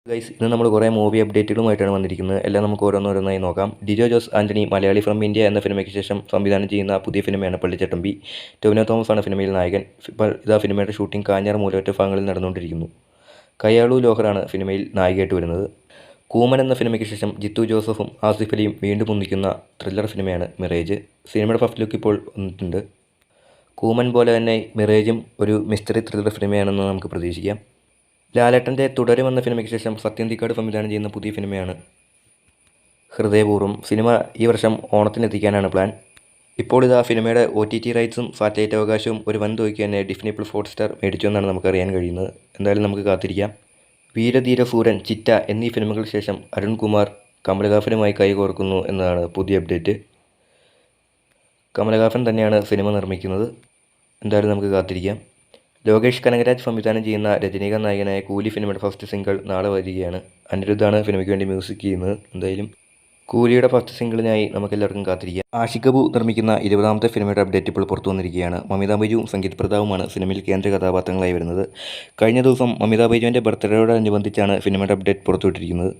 Guys, ഇന്ന് നമ്മൾ കുറേ മൂവി അപ്ഡേറ്റുകളുമായിട്ടാണ് വന്നിരിക്കുന്നത്. എല്ലാം നമുക്ക് ഓരോന്നോരോന്നായി നോക്കാം. ഡിജോ ജോസ് ആൻ്റണി മലയാളി ഫ്രം ഇന്ത്യ എന്ന സിനിമയ്ക്ക് ശേഷം സംവിധാനം ചെയ്യുന്ന പുതിയ സിനിമയാണ് പള്ളിച്ചട്ടമ്പി. ടൊവിനോ തോമസ് ആണ് സിനിമയിൽ നായകൻ. ഇപ്പോൾ ഇതാ സിനിമയുടെ ഷൂട്ടിംഗ് കാഞ്ഞാർ മൂലമറ്റ ഭാഗങ്ങളിൽ നടന്നുകൊണ്ടിരിക്കുന്നു. കയാളു ലോഹറാണ് സിനിമയിൽ നായികയായിട്ട് വരുന്നത്. കൂമൻ എന്ന സിനിമയ്ക്ക് ശേഷം ജിത്തു ജോസഫും ആസിഫ് അലിയും വീണ്ടും ഒന്നിക്കുന്ന ത്രില്ലർ സിനിമയാണ് മിറേജ്. സിനിമയുടെ ഫസ്റ്റ് ലുക്ക് ഇപ്പോൾ വന്നിട്ടുണ്ട്. കൂമൻ പോലെ തന്നെ മിറേജും ഒരു മിസ്റ്ററി ത്രില്ലർ സിനിമയാണെന്ന് നമുക്ക് പ്രതീക്ഷിക്കാം. ലാലേട്ടൻ്റെ തുടരുമെന്ന സിനിമയ്ക്ക് ശേഷം സത്യന്തിക്കാട് സംവിധാനം ചെയ്യുന്ന പുതിയ സിനിമയാണ് ഹൃദയപൂർവ്വം. സിനിമ ഈ വർഷം ഓണത്തിനെത്തിക്കാനാണ് പ്ലാൻ. ഇപ്പോൾ ഇതാ സിനിമയുടെ OTT റൈറ്റ്സും സാറ്റലൈറ്റ് അവകാശവും ഒരു വൻ തുകയ്ക്ക് തന്നെ ഡിസ്നി പ്ലസ് ഹോട്ട്സ്റ്റാർ മേടിച്ചു എന്നാണ് നമുക്കറിയാൻ കഴിയുന്നത്. എന്തായാലും നമുക്ക് കാത്തിരിക്കാം. വീരധീര സൂരൻ, ചിറ്റ എന്നീ സിനിമകൾക്ക് ശേഷം അരുൺകുമാർ കമലഹാസനുമായി കൈകോർക്കുന്നു എന്നതാണ് പുതിയ അപ്ഡേറ്റ്. കമലഹാസൻ തന്നെയാണ് സിനിമ നിർമ്മിക്കുന്നത്. എന്തായാലും നമുക്ക് കാത്തിരിക്കാം. ലോകേഷ് കനകരാജ് സംവിധാനം ചെയ്യുന്ന രജനീകാന്ത് നായകനായ കൂലി സിനിമയുടെ ഫസ്റ്റ് സിംഗിൾ നാളെ വരികയാണ്. അനിരുദ്ധാണ് സിനിമയ്ക്ക് വേണ്ടി മ്യൂസിക് ചെയ്യുന്നത്. എന്തായാലും കൂലിയുടെ ഫസ്റ്റ് സിംഗിളിനായി നമുക്കെല്ലാവർക്കും കാത്തിരിക്കാം. ആഷിഖ് അബു നിർമ്മിക്കുന്ന 20ാമത്തെ സിനിമയുടെ അപ്ഡേറ്റ് ഇപ്പോൾ പുറത്തു വന്നിരിക്കുകയാണ്. മമിത ബൈജുവും സംഗീത് പ്രതാപുമാണ് സിനിമയിൽ കേന്ദ്ര കഥാപാത്രങ്ങളായി വരുന്നത്. കഴിഞ്ഞ ദിവസം മമിത ബൈജുവിൻ്റെ ബർത്ത്ഡേയോടനുബന്ധിച്ചാണ് സിനിമയുടെ അപ്ഡേറ്റ് പുറത്തുവിട്ടിരിക്കുന്നത്.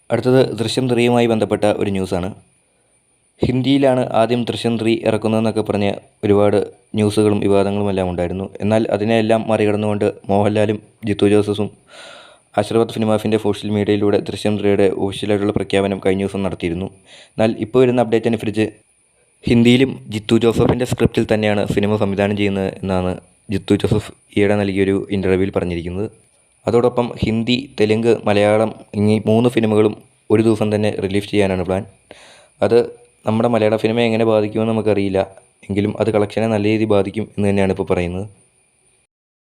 അടുത്തത് ദൃശ്യം 3യുമായി ബന്ധപ്പെട്ട ഒരു ന്യൂസാണ്. ഹിന്ദിയിലാണ് ആദ്യം ദൃശ്യം 3 ഇറക്കുന്നതെന്നൊക്കെ പറഞ്ഞ് ഒരുപാട് ന്യൂസുകളും വിവാദങ്ങളും എല്ലാം ഉണ്ടായിരുന്നു. എന്നാൽ അതിനെല്ലാം മറികടന്നുകൊണ്ട് മോഹൻലാലും ജിത്തു ജോസഫും ആശീർവാദ് സിനിമാസിൻ്റെ സോഷ്യൽ മീഡിയയിലൂടെ ദൃശ്യം 3യുടെ ഒഫീഷ്യലായിട്ടുള്ള പ്രഖ്യാപനം കഴിഞ്ഞ ദിവസം നടത്തിയിരുന്നു. എന്നാൽ ഇപ്പോൾ വരുന്ന അപ്ഡേറ്റ് അനുസരിച്ച് ഹിന്ദിയിലും ജിത്തു ജോസഫിൻ്റെ സ്ക്രിപ്റ്റിൽ തന്നെയാണ് സിനിമ സംവിധാനം ചെയ്യുന്നത് എന്നാണ് ജിത്തു ജോസഫ് ഈയിടെ നൽകിയൊരു ഇൻ്റർവ്യൂവിൽ പറഞ്ഞിരിക്കുന്നത്. അതോടൊപ്പം ഹിന്ദി, തെലുങ്ക്, മലയാളം എന്നീ 3 സിനിമകളും ഒരു ദിവസം തന്നെ റിലീസ് ചെയ്യാനാണ് പ്ലാൻ. അത് നമ്മുടെ മലയാള സിനിമയെ എങ്ങനെ ബാധിക്കുമെന്ന് നമുക്കറിയില്ല. എങ്കിലും അത് കളക്ഷനെ നല്ല രീതിയിൽ ബാധിക്കും എന്ന് തന്നെയാണ് ഇപ്പോൾ പറയുന്നത്.